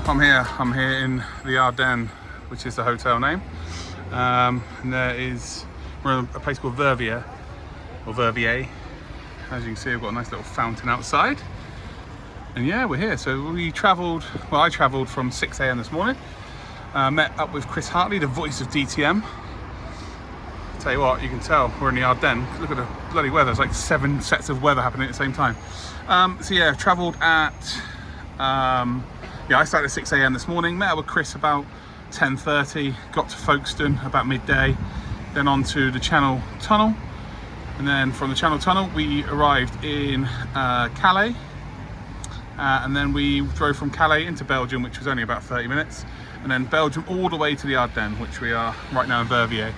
I'm here in the Ardennes, which is the hotel name. And we're in a place called Verviers, or Verviers. As you can see, we've got a nice little fountain outside. And yeah, we're here. So I travelled from 6 a.m. this morning. Met up with Chris Hartley, the voice of DTM. Tell you what, you can tell we're in the Ardennes. Look at the bloody weather. It's like 7 sets of weather happening at the same time. So yeah, travelled at, I started at 6 a.m. this morning. Met up with Chris about 10:30. Got to Folkestone about midday. Then on to the Channel Tunnel. And then from the Channel Tunnel, we arrived in Calais. And then we drove from Calais into Belgium, which was only about 30 minutes. And then Belgium all the way to the Ardennes, which we are right now in Verviers.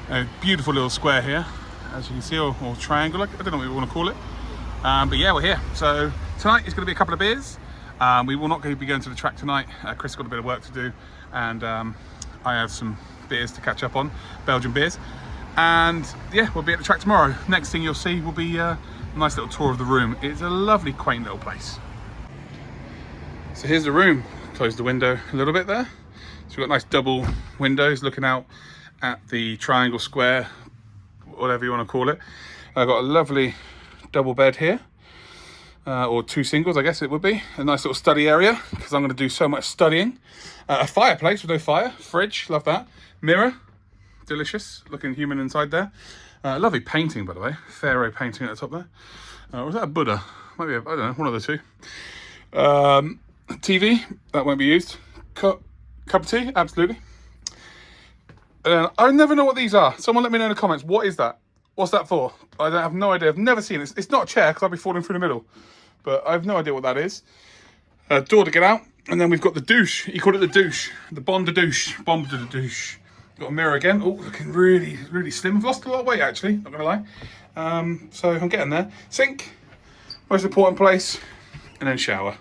A beautiful little square here, as you can see, or triangle, I don't know what we want to call it. But yeah, we're here. So tonight is going to be a couple of beers. We will not be going to the track tonight. Chris got a bit of work to do, and I have some beers to catch up on, Belgian beers. And yeah, we'll be at the track tomorrow. Next thing you'll see will be a nice little tour of the room. It's a lovely, quaint little place. So here's the room. Close the window a little bit there. So we've got nice double windows looking out at the triangle, square, whatever you want to call it. I've got a lovely double bed here, or 2 singles, I guess it would be. A nice little study area, because I'm going to do so much studying. A fireplace with no fire, fridge, love that. Mirror, delicious, looking human inside there. Lovely painting, by the way, Pharaoh painting at the top there. Was that a Buddha? Might be, I don't know, one of the two. TV, that won't be used. Cup of tea, absolutely. I never know what these are. Someone let me know in the comments. What is that? What's that for? I have no idea. I've never seen it. It's not a chair, because I'll be falling through the middle. But I have no idea what that is. Door to get out. And then we've got the douche. You call it the douche. The Bon de douche. Bon de douche. Got a mirror again. Oh, looking really, really slim. I've lost a lot of weight, actually. Not going to lie. So I'm getting there. Sink. Most important place. And then shower.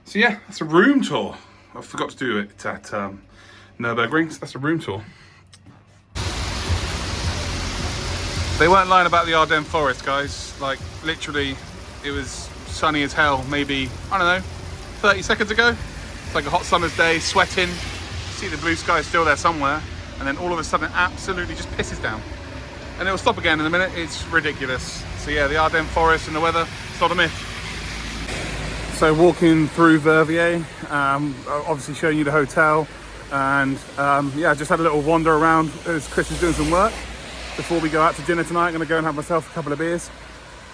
So yeah, that's a room tour. I forgot to do it at Nürburgring. So that's a room tour. They weren't lying about the Ardennes forest, guys. Like, literally, it was sunny as hell, maybe, I don't know, 30 seconds ago. It's like a hot summer's day, sweating. See the blue sky still there somewhere. And then all of a sudden, it absolutely just pisses down. And it'll stop again in a minute. It's ridiculous. So yeah, the Ardennes forest and the weather, it's not a myth. So walking through Verviers, obviously showing you the hotel. And yeah, I just had a little wander around as Chris is doing some work. Before we go out to dinner tonight, I'm going to go and have myself a couple of beers.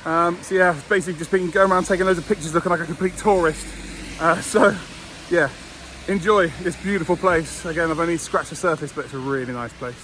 So yeah, basically just been going around taking loads of pictures looking like a complete tourist. So yeah, enjoy this beautiful place. Again, I've only scratched the surface, but it's a really nice place.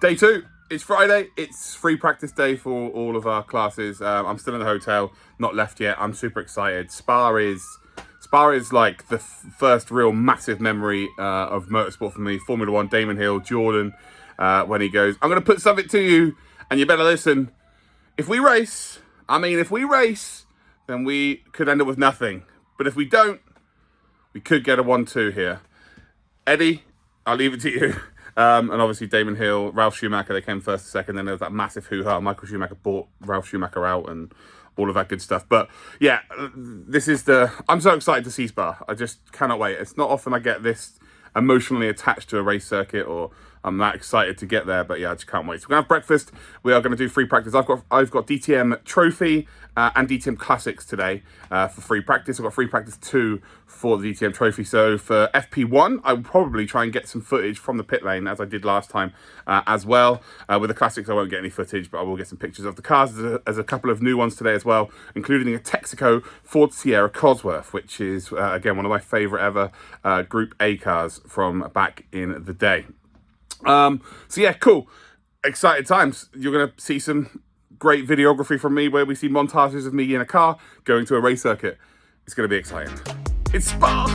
Day 2, it's Friday, it's free practice day for all of our classes. I'm still in the hotel, not left yet. I'm super excited. Spa is like the first real massive memory of motorsport for me. Formula 1, Damon Hill, Jordan, when he goes, I'm going to put something to you and you better listen. If we race, then we could end up with nothing. But if we don't, we could get a 1-2 here. Eddie, I'll leave it to you. And obviously Damon Hill, Ralf Schumacher, they came first and second. Then there was that massive hoo-ha. Michael Schumacher bought Ralf Schumacher out and all of that good stuff. But yeah, I'm so excited to see Spa. I just cannot wait. It's not often I get this emotionally attached to a race circuit or I'm that excited to get there, but yeah, I just can't wait. So we're gonna have breakfast. We are gonna do free practice. I've got DTM Trophy and DTM Classics today for free practice. I've got free practice 2 for the DTM Trophy. So for FP1, I will probably try and get some footage from the pit lane as I did last time as well. With the Classics, I won't get any footage, but I will get some pictures of the cars. There's a couple of new ones today as well, including a Texaco Ford Sierra Cosworth, which is, again, one of my favourite ever Group A cars from back in the day. So yeah, cool. Exciting times. You're going to see some great videography from me where we see montages of me in a car going to a race circuit. It's going to be exciting. It's Spa!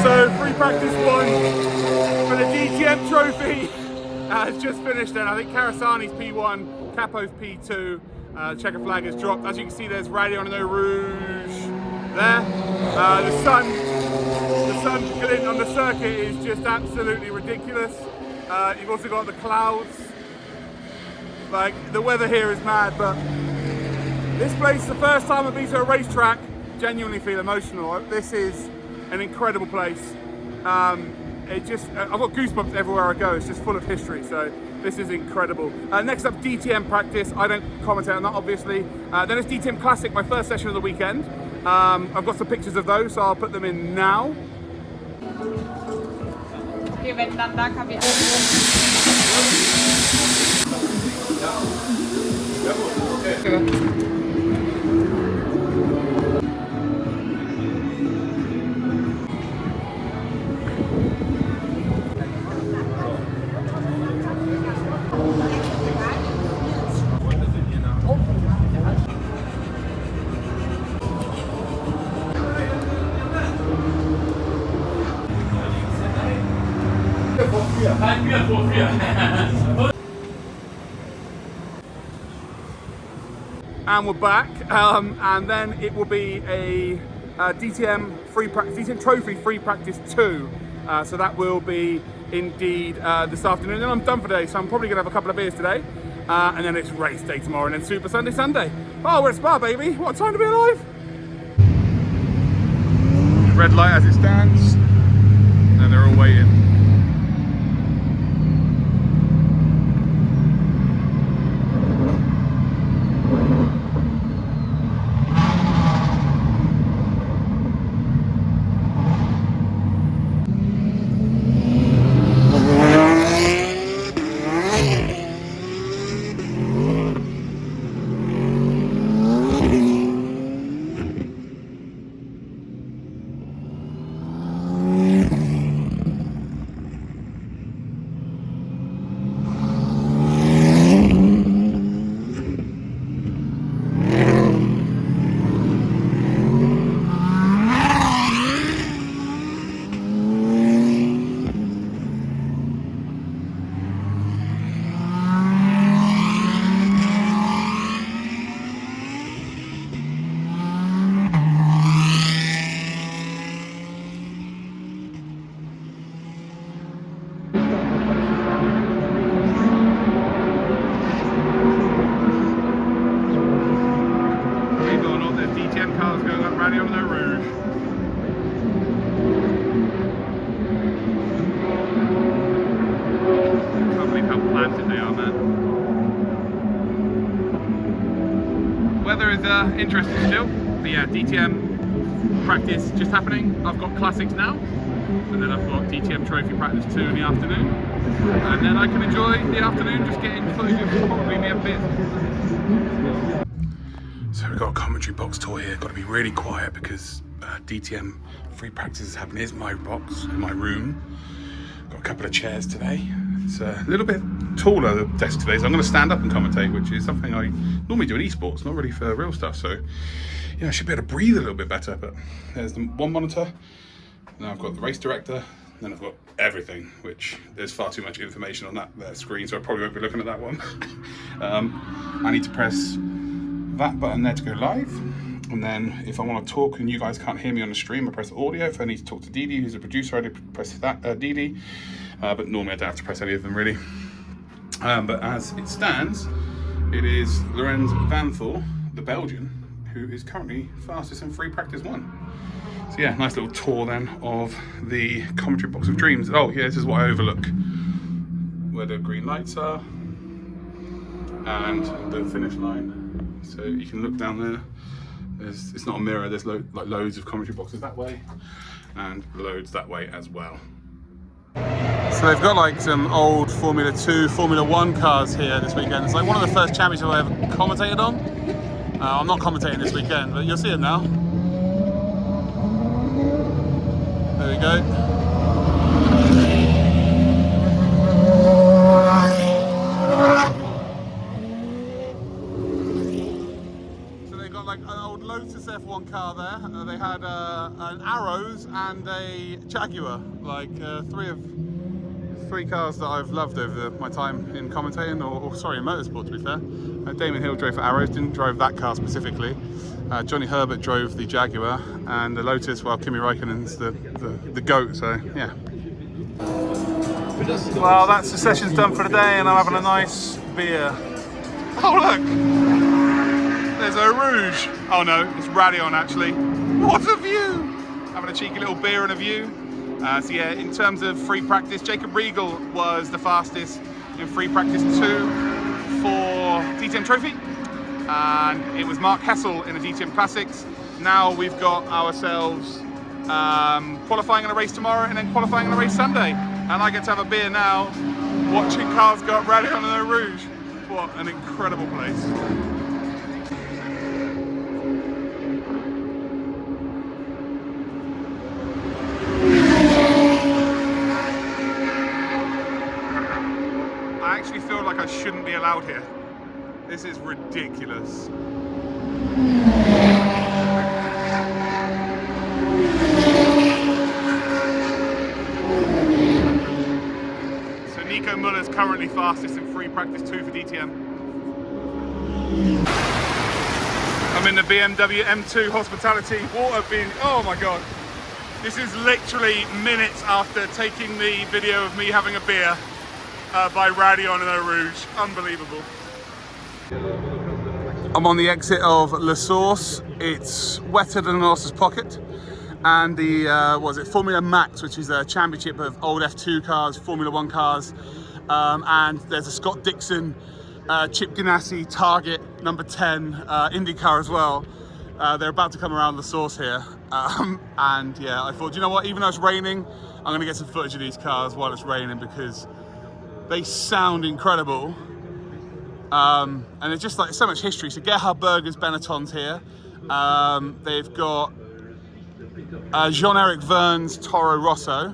So free practice 1 for the DTM Trophy has just finished then. I think Karasani's P1, Capo's P2. Checker flag has dropped. As you can see, there's Radio No Rouge there. The sun glint on the circuit is just absolutely ridiculous. You've also got the clouds. Like, the weather here is mad, but this place, the first time I've been to a racetrack, genuinely feel emotional. This is an incredible place. I've got goosebumps everywhere I go. It's just full of history, so this is incredible. Next up, DTM practice. I don't commentate on that, obviously. Then it's DTM Classic, my first session of the weekend. I've got some pictures of those, so I'll put them in now. Okay, wenn dann da kann wir And we're back, and then it will be a DTM Trophy free practice 2. So that will be indeed this afternoon. And I'm done for today, so I'm probably going to have a couple of beers today. And then it's race day tomorrow, and then Super Sunday. Oh, we're at Spa, baby. What a time to be alive. Red light as it stands. And they're all waiting. DTM cars going up rally on their Rouge. Can't believe how planted they are, man. Weather is interesting still, but yeah, DTM practice just happening. I've got classics now, and then I've got DTM trophy practice 2 in the afternoon, and then I can enjoy the afternoon just getting footage of probably me a bit. So we've got a commentary box tour here. Got to be really quiet because DTM free practice is happening. Here's my box in my room. Got a couple of chairs today. It's a little bit taller, the desk today, so I'm going to stand up and commentate, which is something I normally do in esports, not really for real stuff. So yeah, I should be able to breathe a little bit better. But there's the one monitor. Now I've got the race director. Then I've got everything, which there's far too much information on that screen, so I probably won't be looking at that one. I need to press that button there to go live, and then if I want to talk and you guys can't hear me on the stream, I press audio. If I need to talk to Didi, who's a producer, I press that Didi, but normally I don't have to press any of them really. But as it stands, it is Lorenz Van Thor, the Belgian, who is currently fastest in free practice 1. So yeah, nice little tour then of the commentary box of dreams. Oh yeah, this is what I overlook, where the green lights are and the finish line. So you can look down there. It's not a mirror. There's loads of commentary boxes that way, and loads that way as well. So they've got like some old Formula 2, Formula 1 cars here this weekend. It's like one of the first championships I ever commentated on. I'm not commentating this weekend, but you'll see them now. There we go. Like an old Lotus F1 car there. They had an Arrows and a Jaguar, like three cars that I've loved over my time in commentating, or sorry, in motorsport to be fair. Damon Hill drove for Arrows, didn't drive that car specifically. Johnny Herbert drove the Jaguar, and the Lotus, well, Kimi Räikkönen's the GOAT, so yeah. Well, that's the session's done for today, and I'm having a nice beer. Oh look! There's a Rouge. Oh no, it's Radion actually. What a view! Having a cheeky little beer and a view. So yeah, in terms of free practice, Jacob Riegel was the fastest in free practice 2 for DTM Trophy. And it was Mark Hessel in the DTM Classics. Now we've got ourselves qualifying in a race tomorrow and then qualifying in a race Sunday. And I get to have a beer now, watching cars go up Radion and the Rouge. What an incredible place. I actually feel like I shouldn't be allowed here. This is ridiculous. So Nico Muller's currently fastest in free practice 2 for DTM. I'm in the BMW M2 Hospitality water bin. Oh my god. This is literally minutes after taking the video of me having a beer by Radion and Eau Rouge. Unbelievable. I'm on the exit of La Source. It's wetter than an horse's pocket. And the, what is it, Formula Max, which is a championship of old F2 cars, Formula 1 cars. And there's a Scott Dixon, Chip Ganassi, Target, number 10, IndyCar as well. They're about to come around the source here. And yeah, I thought, you know what, even though it's raining, I'm gonna get some footage of these cars while it's raining because they sound incredible. And it's just like so much history. So Gerhard Berger's Benetton's here. They've got Jean-Eric Verne's Toro Rosso.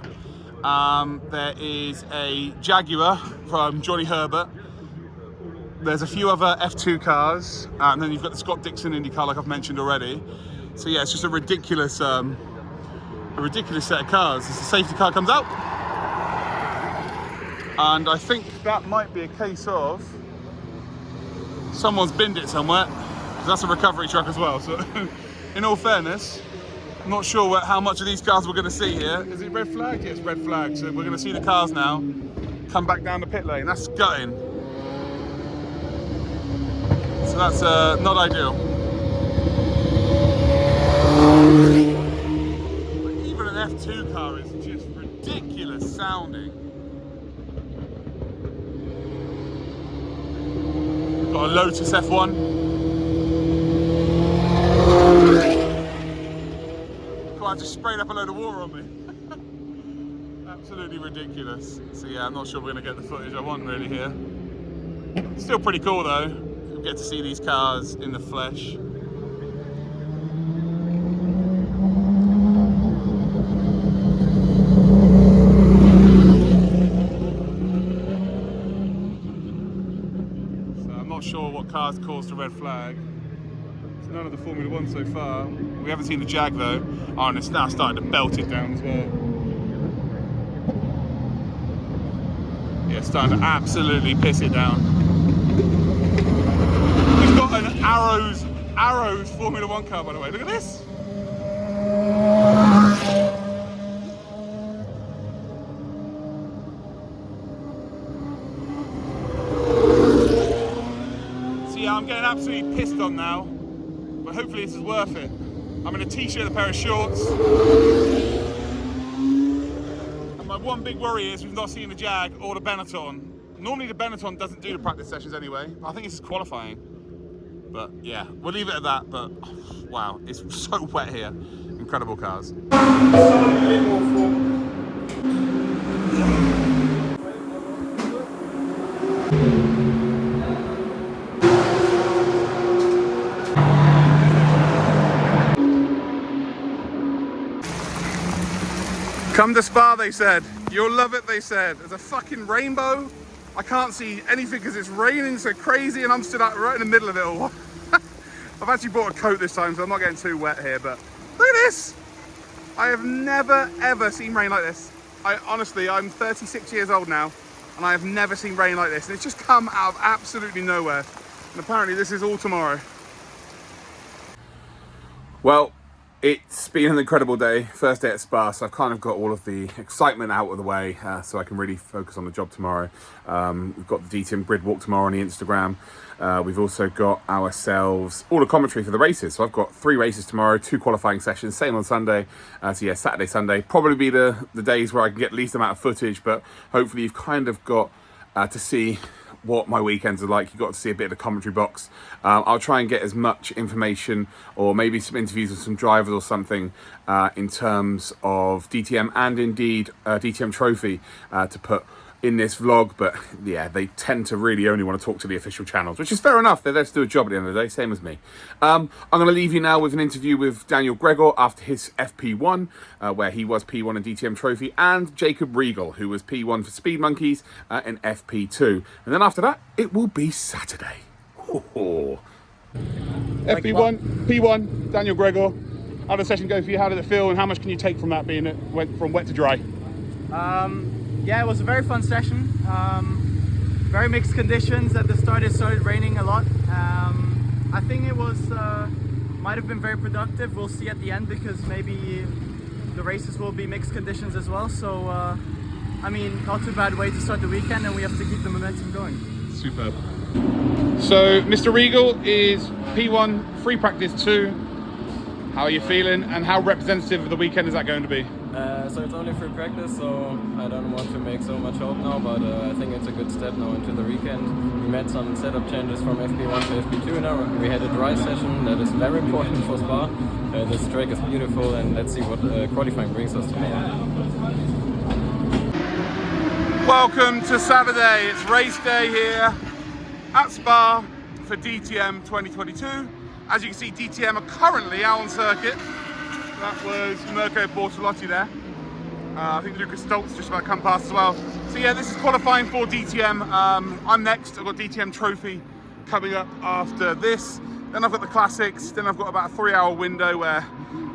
There is a Jaguar from Johnny Herbert. There's a few other F2 cars, and then you've got the Scott Dixon IndyCar, like I've mentioned already. So yeah, it's just a ridiculous set of cars. As the safety car comes out, and I think that might be a case of someone's binned it somewhere, because that's a recovery truck as well. So, in all fairness, I'm not sure how much of these cars we're going to see here. Is it red flag? Yeah, it's red flag. So we're going to see the cars now come back down the pit lane. That's gutting. So that's not ideal. But even an F2 car is just ridiculous sounding. Got a Lotus F1. God, I just sprayed up a load of water on me. Absolutely ridiculous. So yeah, I'm not sure we're going to get the footage I want really here. Still pretty cool though. We'll get to see these cars in the flesh. Not sure what cars caused a red flag. It's none of the Formula 1 so far. We haven't seen the Jag though. Oh, and it's now starting to belt it down as well. Yeah, it's starting to absolutely piss it down. We've got an Arrows Formula 1 car, by the way. Look at this. I'm getting absolutely pissed on now, but hopefully this is worth it. I'm in a t-shirt and a pair of shorts. And my one big worry is we've not seen the Jag or the Benetton. Normally the Benetton doesn't do the practice sessions anyway. I think this is qualifying. But yeah, we'll leave it at that, but wow, it's so wet here. Incredible cars. Come to Spa, they said. You'll love it, they said. There's a fucking rainbow. I can't see anything because it's raining so crazy and I'm stood out right in the middle of it all. I've actually brought a coat this time, so I'm not getting too wet here, but look at this. I have never, ever seen rain like this. Honestly, I'm 36 years old now, and I have never seen rain like this. And it's just come out of absolutely nowhere. And apparently this is all tomorrow. Well, it's been an incredible day, first day at Spa, so I've kind of got all of the excitement out of the way so I can really focus on the job tomorrow. We've got the DTM grid walk tomorrow on the Instagram. We've also got ourselves all the commentary for the races. So I've got 3 races tomorrow, 2 qualifying sessions, same on Sunday. So yeah, Saturday, Sunday, probably be the days where I can get the least amount of footage, but hopefully you've kind of got to see what my weekends are like. You've got to see a bit of the commentary box. I'll try and get as much information or maybe some interviews with some drivers or something in terms of DTM and indeed DTM Trophy to put in this vlog, but yeah, they tend to really only want to talk to the official channels, which is fair enough. They're there to do a job at the end of the day, same as me. I'm going to leave you now with an interview with Daniel Gregor after his FP1, where he was P1 in DTM Trophy, and Jacob Regal, who was P1 for Speed Monkeys in FP2. And then after that, it will be Saturday. FP1, P1, Daniel Gregor. How did the session go for you? How did it feel? And how much can you take from that being it went from wet to dry? Yeah, it was a very fun session. Very mixed conditions. At the start it started raining a lot. I think it was might have been very productive. We'll see at the end, because maybe the races will be mixed conditions as well. So, I mean, not too bad way to start the weekend, and we have to keep the momentum going. Superb. So, Mr. Regal is P1 free practice 2. How are you feeling, and how representative of the weekend is that going to be? So it's only free practice, so I don't want to make so much hope now, but I think it's a good step now into the weekend. We made some setup changes from FP1 to FP2 now. We had a dry session that is very important for Spa. This track is beautiful, and let's see what qualifying brings us tomorrow. Welcome to Saturday. It's race day here at Spa for DTM 2022. As you can see, DTM are currently out on circuit. That was Mirko Bortolotti there. I think Lucas Stoltz just about to come past as well. So yeah, this is qualifying for DTM. I'm next. I've got DTM Trophy coming up after this. Then I've got the Classics. Then I've got about a 3-hour window where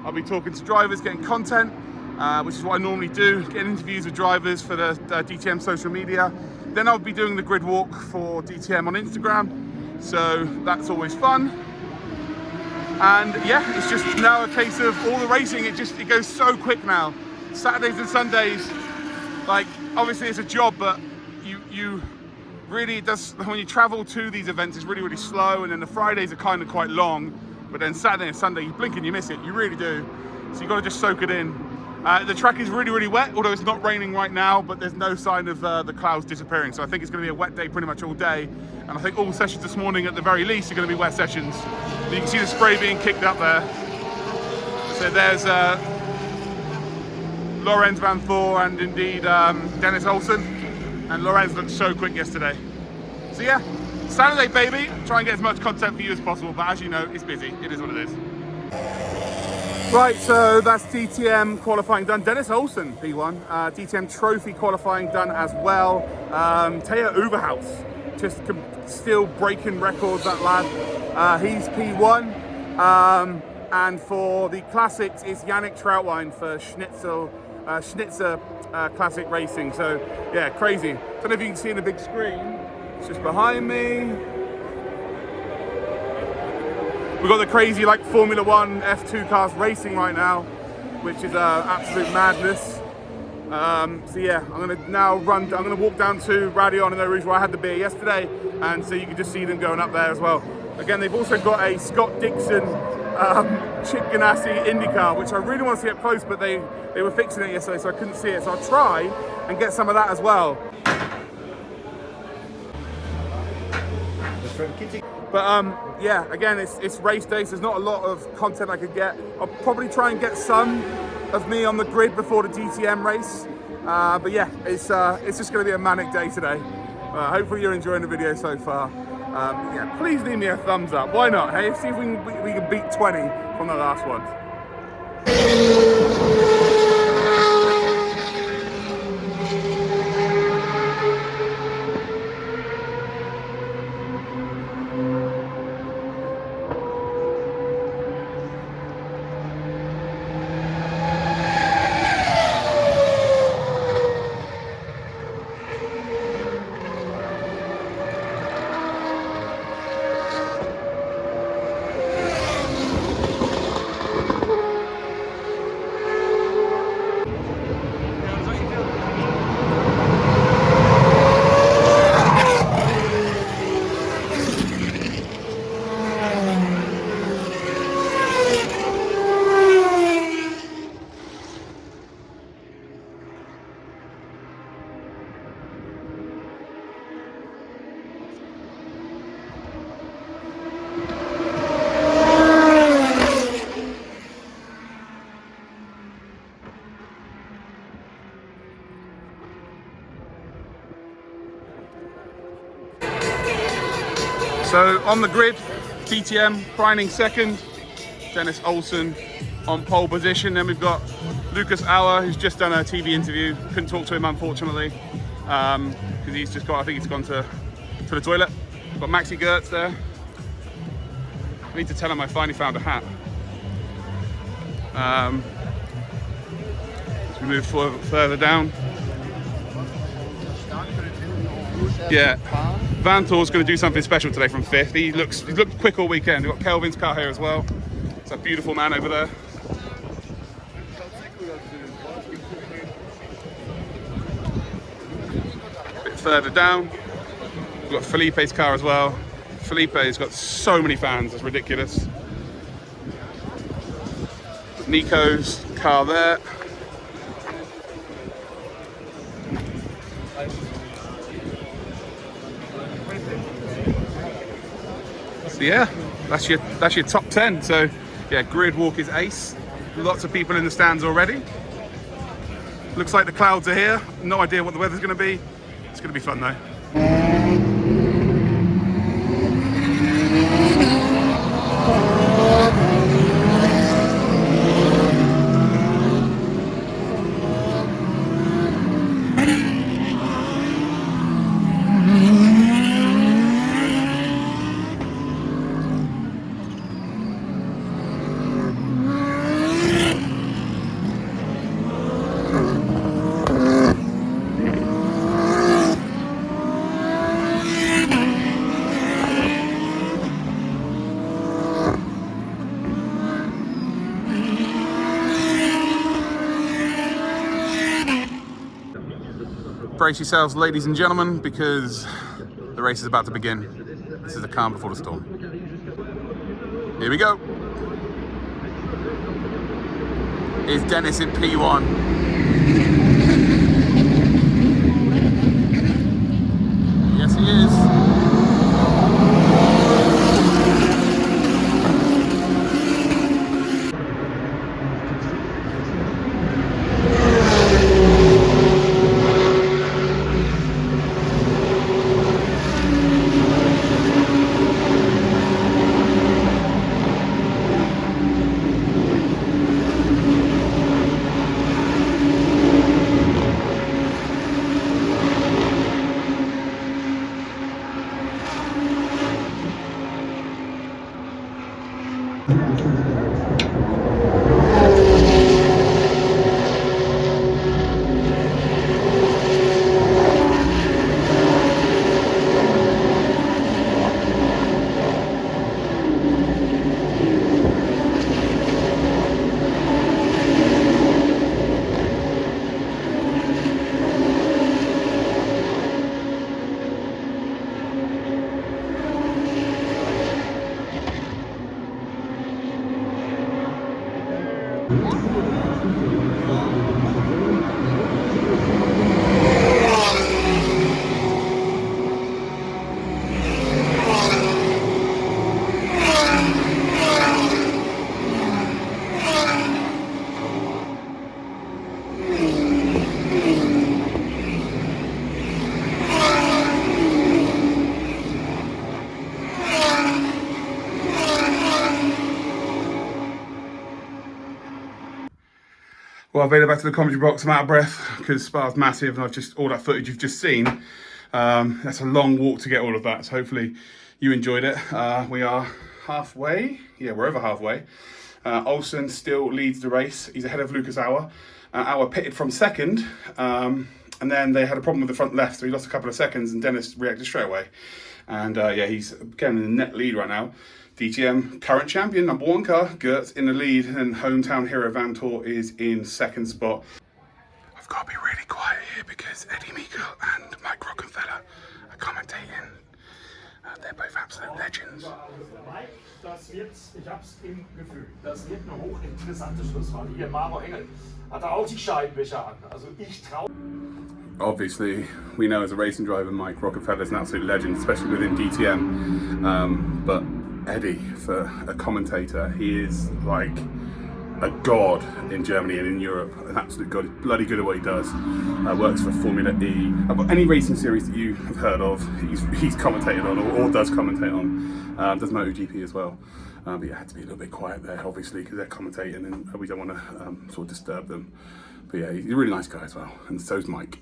I'll be talking to drivers, getting content, which is what I normally do, getting interviews with drivers for the DTM social media. Then I'll be doing the grid walk for DTM on Instagram. So that's always fun. And yeah, it's just now a case of all the racing. It goes so quick now. Saturdays and Sundays, like obviously it's a job, but you really, it does, when you travel to these events, it's really, really slow. And then the Fridays are kind of quite long, but then Saturday and Sunday, you blink and you miss it. You really do. So you got to just soak it in. The track is really, really wet, although it's not raining right now, but there's no sign of the clouds disappearing. So I think it's going to be a wet day pretty much all day. And I think all sessions this morning, at the very least, are going to be wet sessions. You can see the spray being kicked up there. So there's Lorenz Van Thor and indeed Dennis Olsen. And Lorenz looked so quick yesterday. So yeah, Saturday, baby. Try and get as much content for you as possible. But as you know, it's busy. It is what it is. Right, so that's DTM qualifying done. Dennis Olsen, P1. DTM Trophy qualifying done as well. Teo Uberhaus, just still breaking records, that lad. He's P1. And for the Classics, it's Yannick Trautwein for Schnitzer Classic Racing. So, yeah, crazy. Don't know if you can see in the big screen. It's just behind me. We've got the crazy like Formula 1 F2 cars racing right now, which is absolute madness. So yeah, I'm gonna walk down to Radion in Eau Rouge where I had the beer yesterday, and so you can just see them going up there as well. Again, they've also got a Scott Dixon Chip Ganassi IndyCar, which I really want to see up close, but they were fixing it yesterday, so I couldn't see it. So I'll try and get some of that as well. But yeah, again, it's race day, so there's not a lot of content I could get. I'll probably try and get some of me on the grid before the DTM race. But yeah, it's just going to be a manic day today. Hopefully you're enjoying the video so far. Yeah, please leave me a thumbs up. Why not? Hey, see if we can beat 20 from the last one. So on the grid, DTM Preining second, Dennis Olsen on pole position. Then we've got Lucas Auer, who's just done a TV interview. Couldn't talk to him, unfortunately, because he's just got, I think he's gone to the toilet. Got Maxi Gertz there. I need to tell him I finally found a hat. As we move further down. Yeah, Van Thor's going to do something special today from 5th. He's looked quick all weekend. We've got Kelvin's car here as well. It's a beautiful man over there. further down. We've got Felipe's car as well. Felipe's got so many fans, it's ridiculous. Nico's car there. So yeah, that's your top 10. So yeah, grid walk is ace. Lots of people in the stands already. Looks like the clouds are here. No idea what the weather's going to be. It's going to be fun though. Brace yourselves, ladies and gentlemen, because the race is about to begin. This is the calm before the storm. Here we go. Is Dennis in P1? Yes, he is. Well, I've made it back to the commentary box. I'm out of breath because Spa's massive and I've just, all that footage you've just seen. That's a long walk to get all of that. So hopefully you enjoyed it. We are halfway. Yeah, we're over halfway. Olsen still leads the race. He's ahead of Lucas Auer. Auer pitted from second. And then they had a problem with the front left. So he lost a couple of seconds and Dennis reacted straight away. And yeah, he's getting in the net lead right now. DTM current champion, number 1 car, Gert's in the lead, and hometown hero Van Tor is in second spot. I've got to be really quiet here because Eddie Meikle and Mike Rockenfeller are commentating. They're both absolute legends. Ich hab's im Gefühl, das wird eine hochinteressante Schlussfahrt. Hier, Maro Engel hat auch die Scheibenwischer an. Also ich traue. Obviously, we know as a racing driver, Mike Rockenfeller is an absolute legend, especially within DTM. But Eddie, for a commentator, he is like a god in Germany and in Europe, an absolute god. He's bloody good at what he does. Works for Formula E. Any racing series that you have heard of, he's commentated on or does commentate on. Does MotoGP as well. But you had to be a little bit quiet there, obviously, because they're commentating and we don't want to sort of disturb them. But yeah, he's a really nice guy as well, and so's Mike.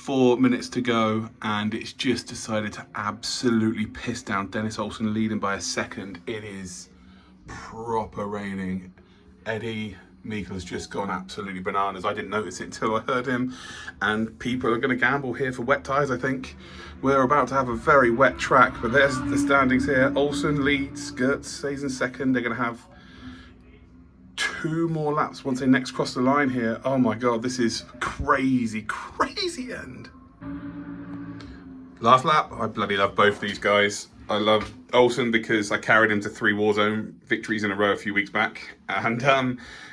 4 minutes to go, and it's just decided to absolutely piss down. Dennis Olsen leading by a second. It is proper raining. Eddie Meikle has just gone absolutely bananas. I didn't notice it until I heard him, and people are going to gamble here for wet tyres, I think. We're about to have a very wet track, but there's the standings here. Olsen leads, Gertz stays in second. They're going to have 2 more laps once they next cross the line here. Oh my God, this is crazy, crazy end. Last lap, I bloody love both these guys. I love Olsen because I carried him to 3 Warzone victories in a row a few weeks back. And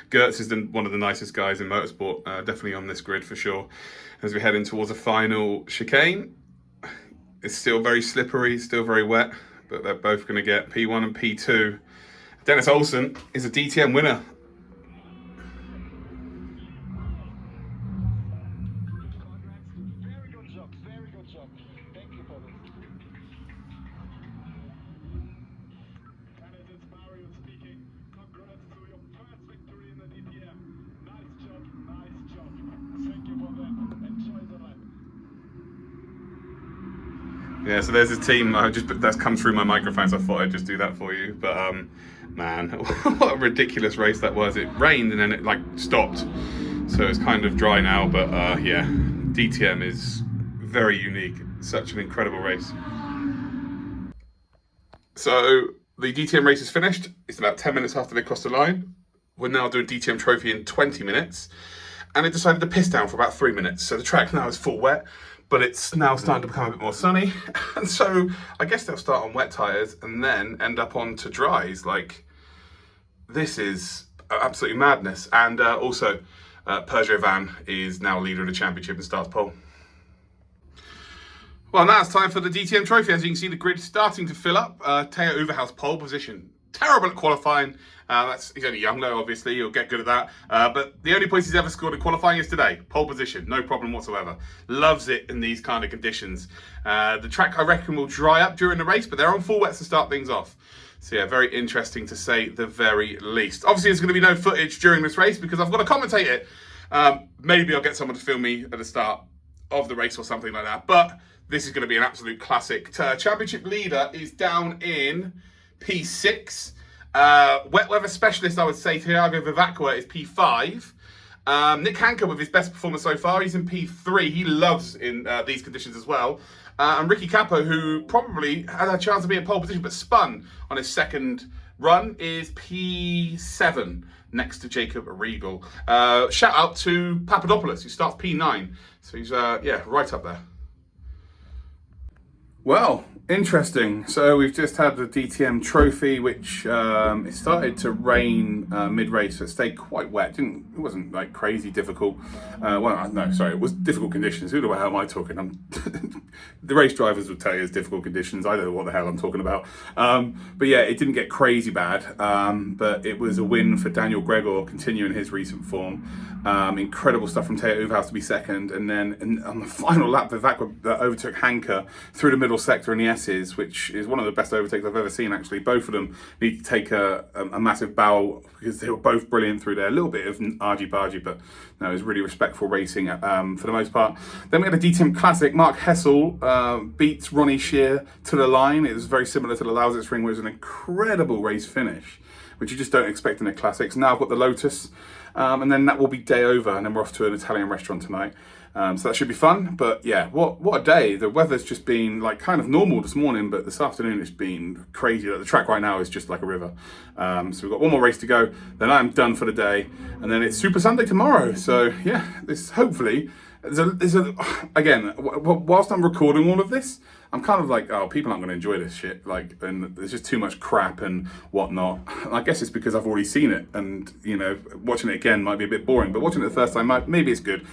Gertz is one of the nicest guys in motorsport, definitely on this grid for sure. As we head in towards the final chicane, it's still very slippery, still very wet, but they're both going to get P1 and P2. Dennis Olsen is a DTM winner. Very good job. Thank you for this. Dennis, it's Mario speaking. Congrats to your first victory in the DTM. Nice job, nice job. Thank you for that. Enjoy the ride. Yeah, so there's a team. That's come through my microphone, so I thought I'd just do that for you. But man, what a ridiculous race that was. It rained and then it like stopped, so it's kind of dry now. But yeah, DTM is very unique. Such an incredible race. So the DTM race is finished. It's about 10 minutes after they crossed the line. We're now doing DTM trophy in 20 minutes, and it decided to piss down for about 3 minutes. So the track now is full wet, but it's now starting to become a bit more sunny. And so I guess they'll start on wet tyres and then end up on to dries. Like, this is absolutely madness. And also, Peugeot Van is now leader of the championship and starts pole. Well, now it's time for the DTM trophy. As you can see, the grid starting to fill up. Theo Uverhouse pole position. Terrible at qualifying. He's only young though, obviously. He'll get good at that. But the only points he's ever scored in qualifying is today. Pole position, no problem whatsoever. Loves it in these kind of conditions. The track, I reckon, will dry up during the race, but they're on full wets to start things off. So yeah, very interesting to say the very least. Obviously, there's going to be no footage during this race because I've got to commentate it. Maybe I'll get someone to film me at the start of the race or something like that. But this is going to be an absolute classic. Championship leader is down in P6. Wet weather specialist, I would say, Thiago Vivacqua is P5. Nick Hanker with his best performance so far, he's in P3. He loves in these conditions as well. And Ricky Capo, who probably had a chance to be in pole position but spun on his second run, is P7 next to Jacob Regal. Shout out to Papadopoulos, who starts P9. So he's, yeah, right up there. Well, interesting. So we've just had the DTM trophy, which it started to rain mid-race, so it stayed quite wet. It wasn't like crazy difficult. Well, no, sorry, it was difficult conditions. Who the hell am I talking? The race drivers would tell you it's difficult conditions. I don't know what the hell I'm talking about. But yeah, it didn't get crazy bad. But it was a win for Daniel Gregor, continuing his recent form. Incredible stuff from Theo Uverhouse to be second, and then on the final lap, Vivacqua overtook Hanker through the middle sector in the S's, which is one of the best overtakes I've ever seen. Actually, both of them need to take a massive bow because they were both brilliant through there. A little bit of argy-bargy, but no, it was really respectful racing for the most part. Then we had a DTM Classic. Mark Hessel beats Ronnie Shear to the line. It was very similar to the Lausitz Ring, where it was an incredible race finish, which you just don't expect in the Classics. Now I've got the Lotus, and then that will be day over, and then we're off to an Italian restaurant tonight. So that should be fun. But yeah, what a day. The weather's just been like kind of normal this morning, but this afternoon it's been crazy. The track right now is just like a river. So we've got one more race to go, then I'm done for the day, and then it's Super Sunday tomorrow. So yeah, this hopefully again, whilst I'm recording all of this, I'm kind of like, oh, people aren't going to enjoy this shit. Like, and there's just too much crap and whatnot. I guess it's because I've already seen it, and you know, watching it again might be a bit boring. But watching it the first time, maybe it's good.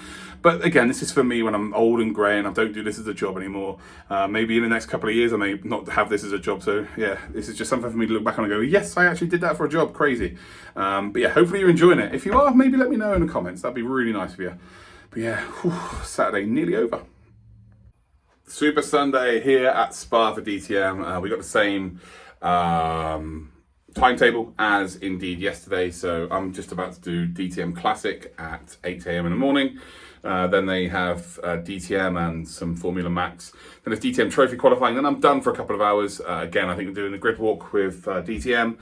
But again, this is for me when I'm old and grey and I don't do this as a job anymore. Maybe in the next couple of years I may not have this as a job. So yeah, this is just something for me to look back on and go, yes, I actually did that for a job. Crazy. But yeah, hopefully you're enjoying it. If you are, maybe let me know in the comments. That'd be really nice of you. But yeah, Saturday nearly over. Super Sunday here at Spa for DTM. We got the same timetable as indeed yesterday. So I'm just about to do DTM Classic at 8 AM in the morning. Then they have DTM and some Formula Max. Then there's DTM Trophy qualifying. Then I'm done for a couple of hours. Again, I think I'm doing the grid walk with DTM.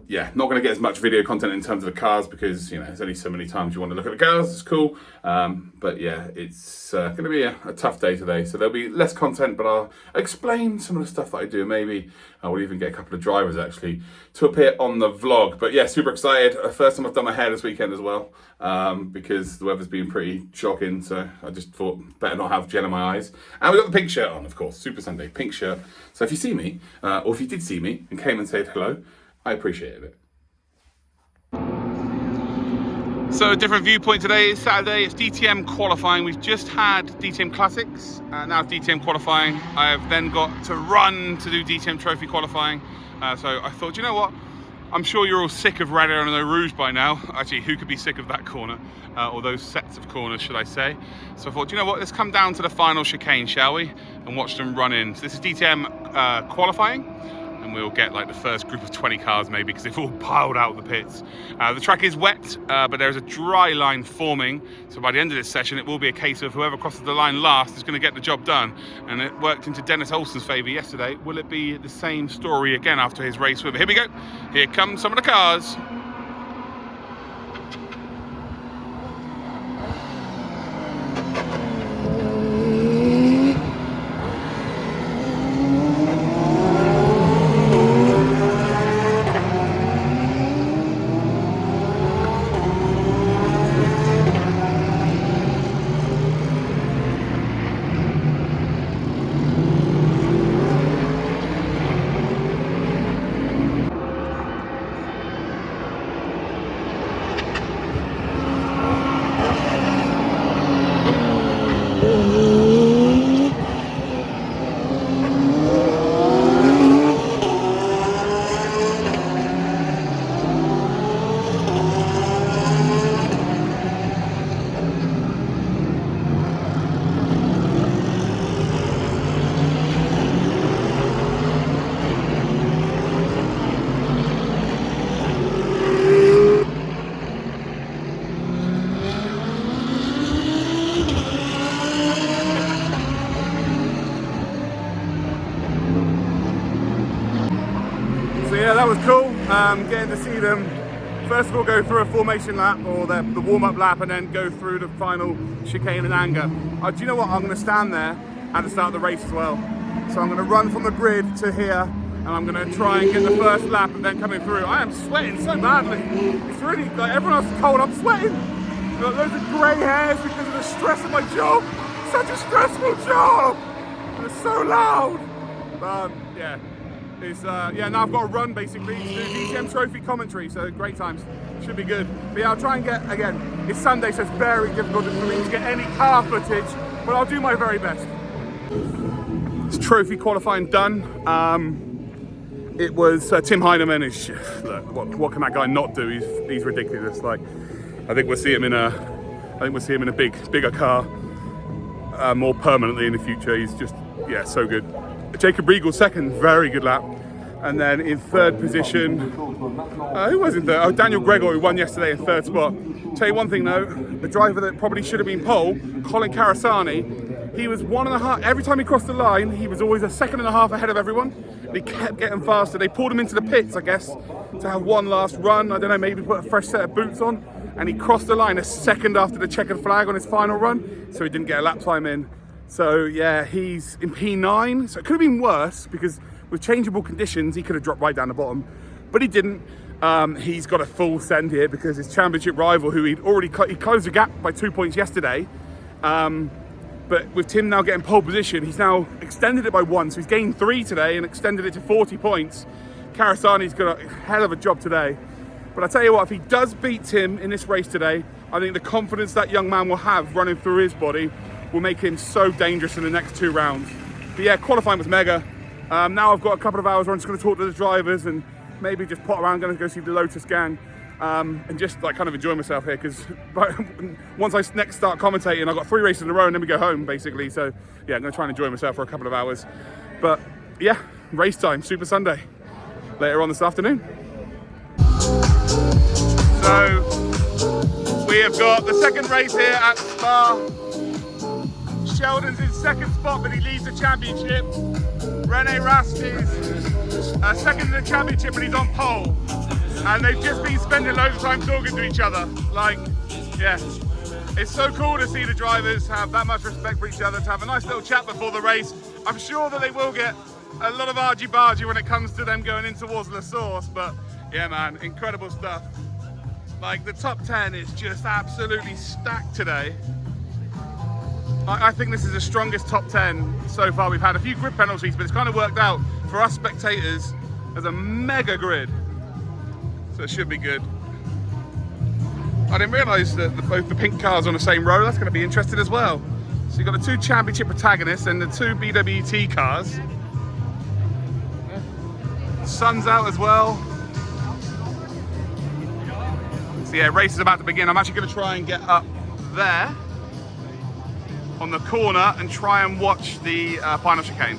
Yeah, not going to get as much video content in terms of the cars because, you know, there's only so many times you want to look at the cars. It's cool. But yeah, it's going to be a tough day today. So there'll be less content, but I'll explain some of the stuff that I do. Maybe I will even get a couple of drivers actually to appear on the vlog. But yeah, super excited. First time I've done my hair this weekend as well, because the weather's been pretty shocking. So I just thought better not have gel in my eyes. And we got the pink shirt on, of course. Super Sunday, pink shirt. So if you see me, or if you did see me and came and said hello, I appreciated it. So a different viewpoint today. It's Saturday, it's DTM qualifying. We've just had DTM Classics, now it's DTM qualifying. I have then got to run to do DTM Trophy qualifying. So I thought, you know what? I'm sure you're all sick of Red Arrow Rouge by now. Actually, who could be sick of that corner? Or those sets of corners, should I say. So I thought, you know what? Let's come down to the final chicane, shall we? And watch them run in. So this is DTM qualifying. And we'll get like the first group of 20 cars maybe because they've all piled out of the pits. The track is wet, but there's a dry line forming. So by the end of this session, it will be a case of whoever crosses the line last is going to get the job done. And it worked into Dennis Olsen's favour yesterday. Will it be the same story again after his race with it? Here we go. Here come some of the cars. Yeah, that was cool, getting to see them first of all go through a formation lap or the warm-up lap and then go through the final chicane in anger. Do you know what, I'm going to stand there at the start of the race as well. So I'm going to run from the grid to here and I'm going to try and get the first lap and then coming through. I am sweating so badly. It's really, like, everyone else is cold, I'm sweating. I've got loads of grey hairs because of the stress of my job. Such a stressful job. And it's so loud. Yeah. It's, yeah, now I've got to run basically to do DTM Trophy commentary, so great times. Should be good. But yeah, I'll try and get, again, it's Sunday, so it's very difficult for me to get any car footage, but I'll do my very best. It's trophy qualifying done. It was Tim Heinemann. Look, what can that guy not do? He's ridiculous. Like, I think we'll see him in a bigger car more permanently in the future. He's just, yeah, so good. Jacob Riegel second, very good lap. And then in third position, who was in third? Oh, Daniel Gregor, who won yesterday in third spot. Tell you one thing though, the driver that probably should have been pole, Colin Carasani, he was 1.5, every time he crossed the line, he was always a 1.5 seconds ahead of everyone. And he kept getting faster. They pulled him into the pits, I guess, to have one last run. I don't know, maybe put a fresh set of boots on. And he crossed the line a second after the checkered flag on his final run, so he didn't get a lap time in. So yeah, he's in P9, so it could have been worse because with changeable conditions, he could have dropped right down the bottom, but he didn't. He's got a full send here because his championship rival, who he closed the gap by 2 points yesterday, but with Tim now getting pole position, he's now extended it by 1, so he's gained 3 today and extended it to 40 points. Carasani's got a hell of a job today. But I tell you what, if he does beat Tim in this race today, I think the confidence that young man will have running through his body will make him so dangerous in the next 2 rounds. But yeah, qualifying was mega. Now I've got a couple of hours where I'm just going to talk to the drivers and maybe just pot around, going to go see the Lotus gang and just like kind of enjoy myself here because once I next start commentating, I've got 3 races in a row and then we go home basically. So yeah, I'm going to try and enjoy myself for a couple of hours. But yeah, race time, Super Sunday, later on this afternoon. So We have got the second race here at Spa. Sheldon's in second spot, but he leads the championship. Rene Rast is second in the championship, but he's on pole. And they've just been spending loads of time talking to each other. Like, yeah, it's so cool to see the drivers have that much respect for each other, to have a nice little chat before the race. I'm sure that they will get a lot of argy-bargy when it comes to them going in towards La Source, but yeah, man, incredible stuff. Like, the top 10 is just absolutely stacked today. I think this is the strongest top 10 so far we've had. A few grid penalties, but it's kind of worked out for us spectators as a mega grid. So it should be good. I didn't realise that both the pink cars on the same row. That's going to be interesting as well. So you've got the two championship protagonists and the two BWT cars. The sun's out as well. So yeah, race is about to begin. I'm actually going to try and get up there on the corner and try and watch the final chicane.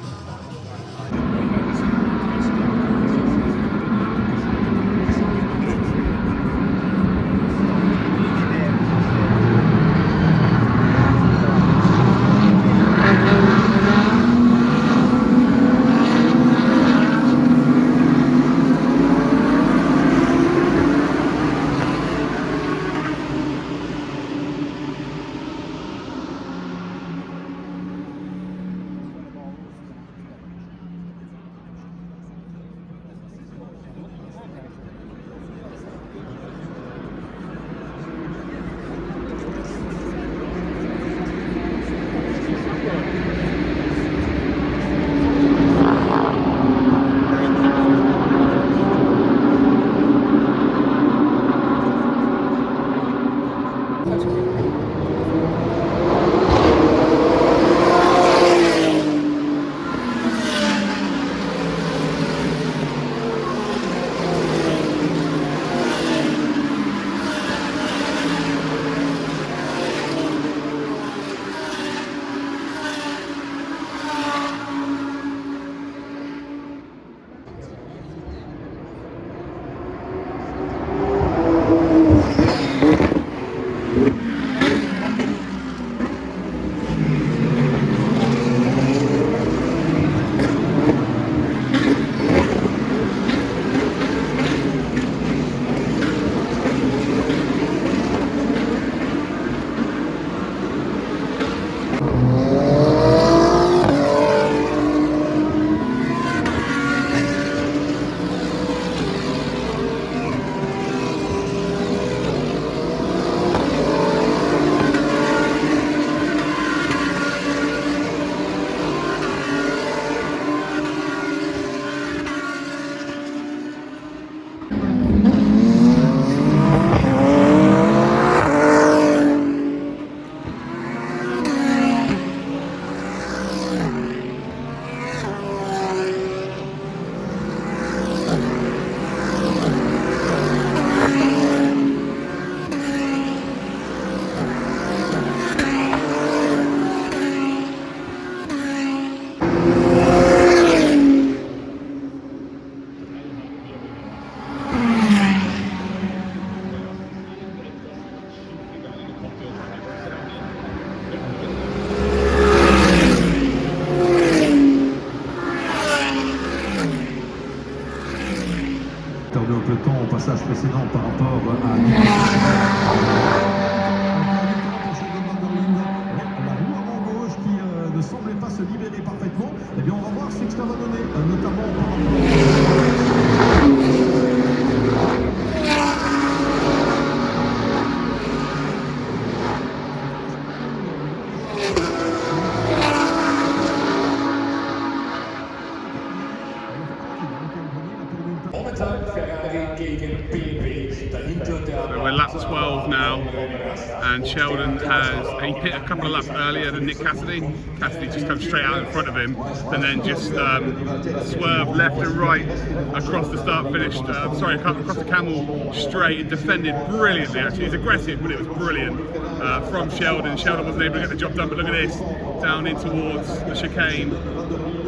Le peloton au passage précédent par rapport à la roue avant gauche qui ne semblait pas se libérer parfaitement. Eh bien, on va voir ce que ça va donner, notamment par So we're lap 12 now, and Sheldon he pit a couple of laps earlier than Nick Cassidy. Cassidy just comes straight out in front of him, and then just swerved left and right across the start-finish. Across the camel straight, and defended brilliantly. Actually, he's aggressive, but it was brilliant from Sheldon. Sheldon wasn't able to get the job done, but look at this, down in towards the chicane.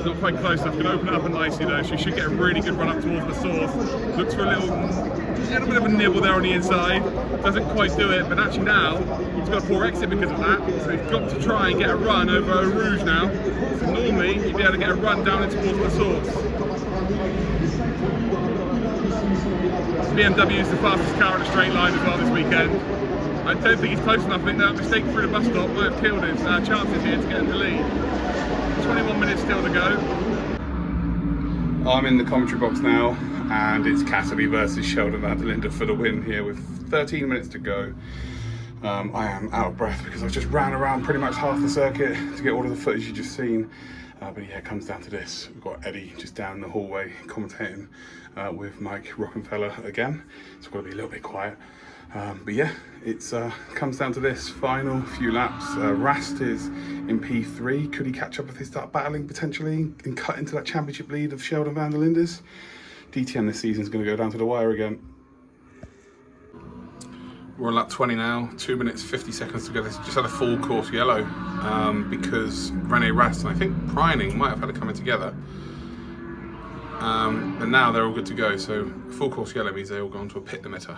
Not quite close enough. Can open it up nicely though. She should get a really good run up towards the source. Looks for a little bit of a nibble there on the inside. doesn't quite do it, but actually now he's got a poor exit because of that, so he's got to try and get a run over Eau Rouge now. So normally he'd be able to get a run down in towards the source. BMW is the fastest car in a straight line as well this weekend. I don't think he's close enough. I think that mistake through the bus stop might have killed his chances here to get in the lead. 21 minutes still to go. I'm in the commentary box now, and it's Cassidy versus Sheldon van der Linde for the win here with 13 minutes to go. I am out of breath because I just ran around pretty much half the circuit to get all of the footage you just seen. But yeah, it comes down to this. We've got Eddie just down the hallway commentating with Mike Rockenfeller again. So I've got to be a little bit quiet. But yeah, it's comes down to this final few laps. Rast is in P3. Could he catch up if they start battling potentially and cut into that championship lead of Sheldon van der Linde's? DTM this season is going to go down to the wire again. We're on lap 20 now, 2 minutes 50 seconds to go. This just had a full course yellow because Rene Rast and I think Pryning might have had it coming together. But now they're all good to go. So full course yellow means they all gone to a pit limiter.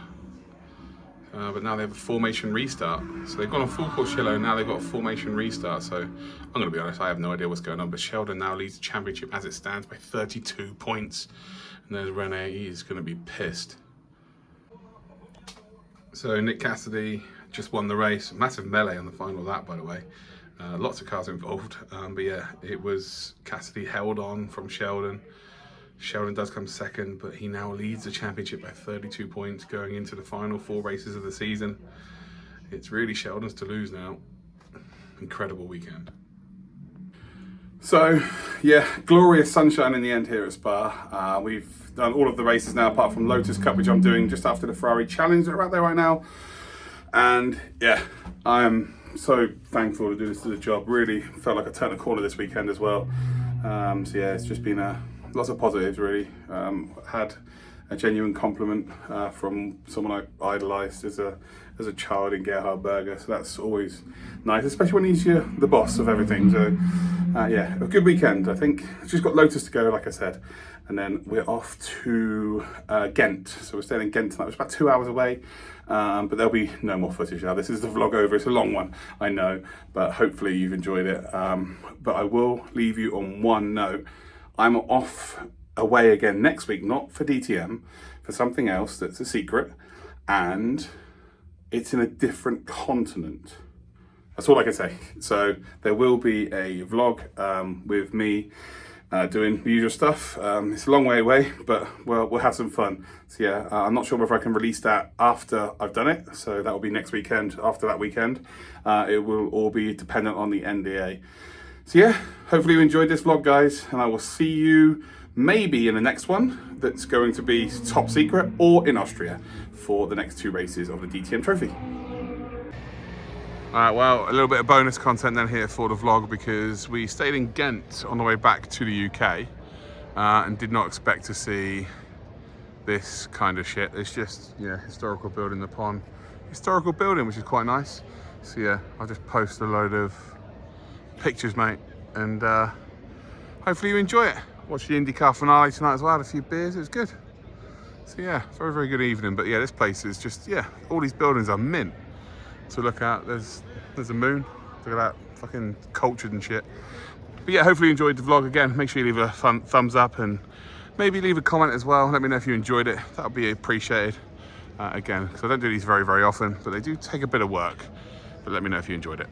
But now they have a formation restart. So they've gone on full course yellow, and now they've got a formation restart. So I'm going to be honest, I have no idea what's going on. But Sheldon now leads the championship as it stands by 32 points. And there's Rene, he's going to be pissed. So Nick Cassidy just won the race. Massive melee on the final lap, by the way. Lots of cars involved. But yeah, it was Cassidy held on from Sheldon. Sheldon does come second, but he now leads the championship by 32 points going into the final 4 races of the season. It's really Sheldon's to lose now. Incredible weekend. So yeah, glorious sunshine in the end here at Spa. We've done all of the races now apart from Lotus Cup, which I'm doing just after the Ferrari Challenge. They're out there right now. And yeah, I am so thankful to do this as a job. Really felt like I turned a corner this weekend as well. So yeah, it's just been lots of positives really. Had a genuine compliment from someone I idolised as a child in Gerhard Berger, so that's always nice, especially when he's the boss of everything. So yeah, a good weekend. I think just got Lotus to go, like I said, and then we're off to Ghent. So we're staying in Ghent tonight. It's about 2 hours away, but there'll be no more footage now. This is the vlog over. It's a long one, I know, but hopefully you've enjoyed it. But I will leave you on one note. I'm off away again next week, not for DTM, for something else that's a secret, and it's in a different continent. That's all I can say. So there will be a vlog with me doing the usual stuff. It's a long way away, but we'll have some fun. So yeah, I'm not sure whether I can release that after I've done it. So that will be next weekend. After that weekend, it will all be dependent on the NDA. So yeah, hopefully you enjoyed this vlog, guys, and I will see you maybe in the next one that's going to be top secret or in Austria for the next 2 races of the DTM Trophy. Alright, well, a little bit of bonus content then here for the vlog because we stayed in Ghent on the way back to the UK and did not expect to see this kind of shit. It's just, yeah, historical building upon historical building, which is quite nice. So yeah, I'll just post a load of pictures, mate, and hopefully you enjoy it. Watch the IndyCar finale tonight as well. Had a few beers, it was good. So yeah, very, very good evening. But yeah, this place is just, yeah, all these buildings are mint to look at. There's a moon, look at that, fucking cultured and shit. But yeah, hopefully you enjoyed the vlog. Again, make sure you leave a thumbs up and maybe leave a comment as well. Let me know if you enjoyed it. That would be appreciated. Again, because I don't do these very, very often, but they do take a bit of work. But let me know if you enjoyed it.